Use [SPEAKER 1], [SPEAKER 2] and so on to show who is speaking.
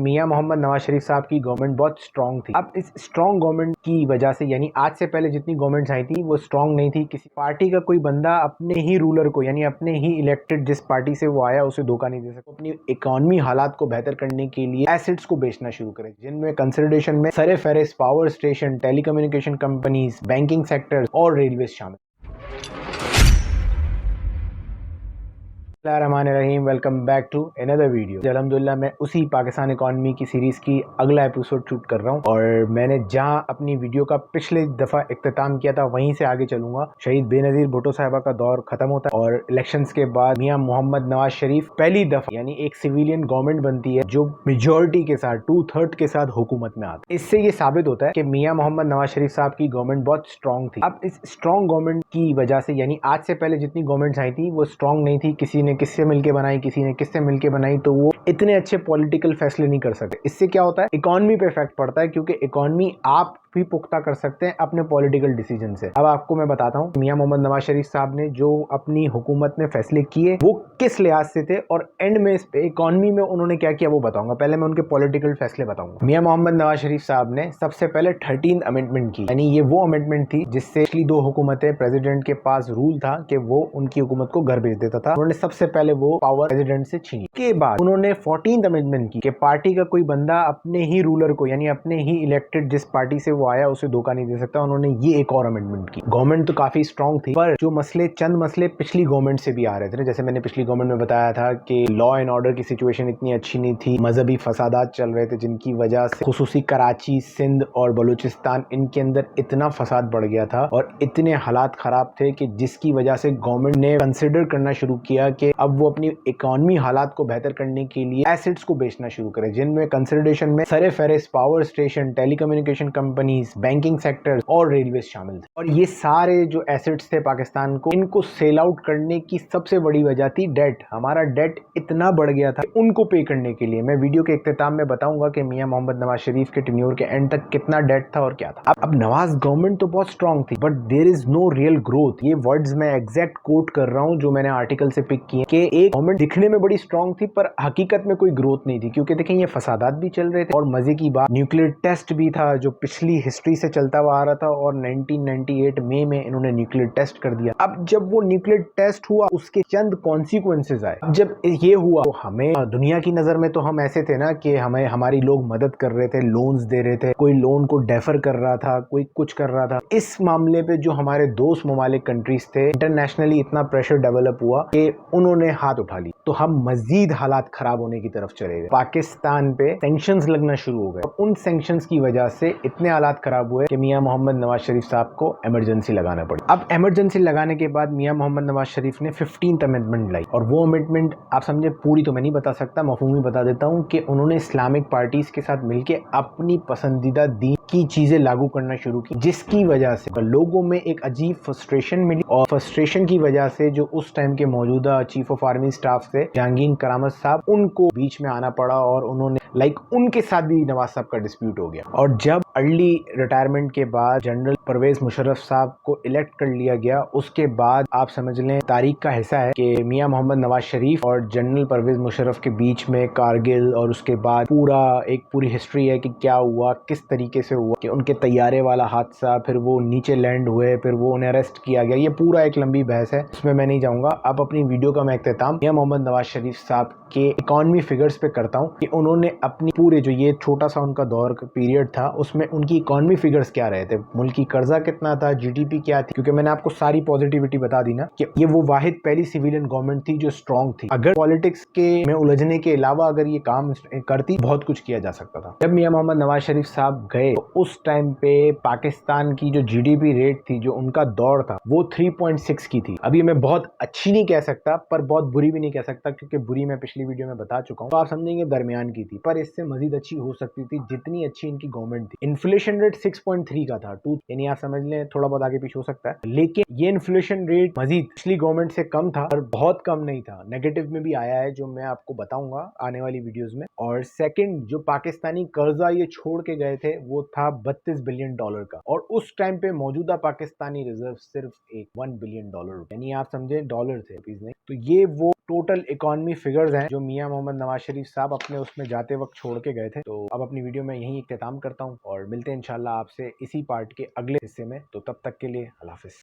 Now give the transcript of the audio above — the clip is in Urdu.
[SPEAKER 1] میاں محمد نواز شریف صاحب کی گورنمنٹ بہت اسٹرانگ تھی. اب اس اسٹرانگ گورنمنٹ کی وجہ سے یعنی آج سے پہلے جتنی گورنمنٹس آئی تھی وہ اسٹرانگ نہیں تھی. کسی پارٹی کا کوئی بندہ اپنے ہی رولر کو یعنی اپنے ہی الیکٹڈ جس پارٹی سے وہ آیا اسے دھوکہ نہیں دے سکتا. اپنی اکانومی حالات کو بہتر کرنے کے لیے ایسٹس کو بیچنا شروع کرے جن میں کنسیڈریشن میں سر فہرست power station, telecommunication companies, banking sector اور ریلویز شامل. بسم اللہ الرحمن الرحیم. Welcome back to another video. الحمدللہ میں اسی پاکستان اکانومی کی سیریز کی اگلا ایپیسوڈ شوٹ کر رہا ہوں اور میں نے جہاں اپنی ویڈیو کا پچھلے دفعہ اختتام کیا تھا وہیں سے آگے چلوں گا. شہید بے نظیر بھٹو صاحبہ کا دور ختم ہوتا ہے اور الیکشنز کے بعد میاں محمد نواز شریف پہلی دفعہ یعنی ایک سویلین گورنمنٹ بنتی ہے جو میجورٹی کے ساتھ 2/3 کے ساتھ حکومت میں آتی ہے. اس سے یہ ثابت ہوتا ہے کہ میاں محمد نواز شریف صاحب کی گورنمنٹ بہت اسٹرانگ تھی. اب اس اسٹرانگ گورنمنٹ کی وجہ سے یعنی آج سے پہلے جتنی گورنمنٹس آئی تھی وہ اسٹرانگ نہیں تھی. کسی نے کس سے مل کے بنائی، کسی نے کس سے مل کے بنائی، تو وہ اتنے اچھے پولیٹیکل فیصلے نہیں کر سکتے. اس سے کیا ہوتا ہے، اکانومی پہ افیکٹ پڑتا ہے کیونکہ اکانومی آپ بھی پختہ کر سکتے ہیں اپنے پولیٹیکل ڈیسیجن سے. اب آپ کو میں بتاتا ہوں میاں محمد نواز شریف صاحب نے جو اپنی حکومت میں فیصلے کیے وہ کس لحاظ سے تھے اور اینڈ میں اکانومی میں انہوں نے کیا کیا وہ بتاؤں گا. پہلے میں ان کے پولیٹیکل فیصلے بتاؤں گا. میاں محمد نواز شریف صاحب نے سب سے پہلے 13 امینڈمنٹ کی، یعنی یہ وہ امینڈمنٹ تھی جس سے پچھلی 2 حکومتیں پریزیڈنٹ کے پاس رول تھا کہ وہ ان کی حکومت کو گھر بھیج دیتا تھا. انہوں نے سب سے پہلے وہ پاور پریزیڈنٹ سے چھینی. کے بعد انہوں نے 14th امینڈمنٹ کی کہ پارٹی کا کوئی بندہ اپنے ہی رولر کو یعنی اپنے ہی الیکٹڈ جس پارٹی سے وہ آیا اسے دھوکہ نہیں دے سکتا. انہوں نے یہ ایک اور امینڈمنٹ کی. گورنمنٹ تو کافی اسٹرانگ تھی پر جو چند مسئلے پچھلی گورنمنٹ سے بھی آ رہے تھے، جیسے میں نے پچھلی گورنمنٹ میں بتایا تھا کہ لا اینڈ آرڈر کی سچویشن اتنی اچھی نہیں تھی، مذہبی فسادات چل رہے تھے جن کی وجہ سے خصوصی کراچی، سندھ اور بلوچستان ان کے اندر اتنا فساد بڑھ گیا تھا اور اتنے حالات خراب تھے کہ جس کی وجہ سے گورنمنٹ نے کنسیڈر کرنا شروع کیا کہ اب وہ اپنی اکانومی حالات کو بہتر کرنے کے لیے ایسٹس کو بیچنا شروع کرے جن میں کنسیڈریشن میں سر فہرست power station, telecommunication companies, banking sector اور ریلویز شامل تھے. اور یہ سارے جو ایسٹس تھے پاکستان کو، ان کو سیل آؤٹ کرنے کی سب سے بڑی وجہ تھی ڈیٹ. ہمارا ڈیٹ اتنا بڑھ گیا تھا ان کو پے کرنے کے لیے. میں ویڈیو کے اختتام میں بتاؤں گا کہ میاں محمد نواز شریف کے ٹینیور کے اینڈ تک کتنا ڈیٹ تھا اور کیا تھا. اب نواز گورنمنٹ تو بہت اسٹرانگ تھی but there is no real growth. یہ ورڈز میں ایگزیکٹ کوٹ کر رہا ہوں جو میں نے آرٹیکل سے پک کیے کہ ایک گورنمنٹ دکھنے میں بڑی اسٹرانگ تھی پر حقیقت میں کوئی گروتھ نہیں تھی. کیونکہ دیکھیں یہ فسادات بھی چل رہے تھے اور مزے کی بات نیوکلیئر ٹیسٹ بھی تھا جو پچھلی ہسٹری سے چلتا ہوا آ رہا تھا اور 1998 مئی میں انہوں نے نیوکلیئر ٹیسٹ کر دیا. اب جب وہ نیوکلیئر ٹیسٹ ہوا اس کے چند کانسیکوینسز آئے. جب یہ ہوا تو ہمیں دنیا کی نظر میں تو ہم ایسے تھے نا کہ ہمیں ہماری لوگ مدد کر رہے تھے، لونز دے رہے تھے، کوئی لون کو ڈیفر کر رہا تھا، کوئی کچھ کر رہا تھا. اس معاملے پہ جو ہمارے دوست ممالک کنٹریز تھے انٹرنیشنلی اتنا پریشر ڈیولپ ہوا کہ انہوں نے ہاتھ اٹھا لی تو ہم مزید حالات خراب ہونے کی طرف چلے گئے. پاکستان پہ سینکشنز لگنا شروع ہو گئے اور ان سینکشنز کی وجہ سے اتنے حالات خراب ہوئے کہ میاں محمد نواز شریف صاحب کو ایمرجنسی لگانا پڑی. اب ایمرجنسی لگانے کے بعد میاں محمد نواز شریف نے 15th امینڈمنٹ لائی اور وہ امینڈمنٹ آپ سمجھے پوری تو میں نہیں بتا سکتا، مفہومی بتا دیتا ہوں کہ انہوں نے اسلامک پارٹیز کے ساتھ مل کے اپنی پسندیدہ دین کی چیزیں لاگو کرنا شروع کی جس کی وجہ سے لوگوں میں ایک عجیب فرسٹریشن ملی اور فرسٹریشن کی وجہ سے جو اس ٹائم کے موجودہ چیف آف آرمی اسٹاف سے جہانگیر کرامت صاحب ان کو بیچ میں آنا پڑا اور انہوں نے ان کے ساتھ بھی نواز صاحب کا ڈسپیوٹ ہو گیا. اور جب ارلی ریٹائرمنٹ کے بعد جنرل پرویز مشرف صاحب کو الیکٹ کر لیا گیا اس کے بعد آپ سمجھ لیں تاریخ کا حصہ ہے کہ میاں محمد نواز شریف اور جنرل پرویز مشرف کے بیچ میں کارگل اور اس کے بعد پوری ہسٹری ہے کہ کیا ہوا، کس طریقے سے ہوا، کہ ان کے طیارے والا حادثہ، پھر وہ نیچے لینڈ ہوئے، پھر وہ انہیں اریسٹ کیا گیا. یہ پورا ایک لمبی بحث ہے، اس میں نہیں جاؤں گا. اب اپنی ویڈیو کا میں اختتام میاں محمد نواز شریف صاحب کے اکانومی فگرز پہ کرتا ہوں کہ انہوں نے اپنی پورے جو یہ چھوٹا سا ان کا دور کا پیریڈ تھا اس میں ان کی اکانومی فگرز کیا رہے تھے، ملکی قرضہ کتنا تھا، جی ڈی پی کیا تھی. کیونکہ میں نے آپ کو ساری پازیٹیوٹی بتا دی نا کہ یہ وہ واحد پہلی سویلین گورنمنٹ تھی جو اسٹرانگ تھی. اگر پالیٹکس کے میں الجھنے کے علاوہ اگر یہ کام کرتی بہت کچھ کیا جا سکتا تھا. جب میاں محمد نواز شریف صاحب گئے تو اس ٹائم پہ پاکستان کی جو جی ڈی پی ریٹ تھی جو ان کا دور تھا وہ 3.6 کی تھی. ابھی میں بہت اچھی نہیں کہہ سکتا پر بہت بری بھی نہیں کہہ سکتا کیونکہ بری میں پچھلی ویڈیو میں بتا چکا ہوں تو آپ سمجھیں گے درمیان کی تھی، پر اس سے مزید اچھی ہو سکتی تھی جتنی اچھی ان کی گورنمنٹ تھی. انفلیشن ریٹ 6.3 کا تھا، 2 یعنی آپ سمجھ لیں تھوڑا بہت آگے پیچھے ہو سکتا ہے، لیکن یہ انفلیشن ریٹ مزید پچھلی گورنمنٹ سے کم تھا اور بہت کم نہیں تھا، نیگیٹو میں بھی آیا ہے جو میں آپ کو بتاؤں گا آنے والی ویڈیوز میں. اور سیکنڈ جو پاکستانی قرضہ یہ چھوڑ کے گئے تھے وہ تھا $32 بلین کا اور اس ٹائم پہ موجودہ پاکستانی ریزرو صرف $1 بلین، یعنی آپ سمجھیں ڈالر تھے، روپیز نہیں. تو یہ وہ ٹوٹل اکانومی فگرز ہیں جو میاں محمد نواز شریف صاحب اپنے اس میں جاتے وقت چھوڑ کے گئے تھے. تو اب اپنی ویڈیو میں یہیں اختتام کرتا ہوں اور ملتے ہیں انشاءاللہ آپ سے اسی پارٹ کے اگلے حصے میں. تو تب تک کے لیے اللہ حافظ.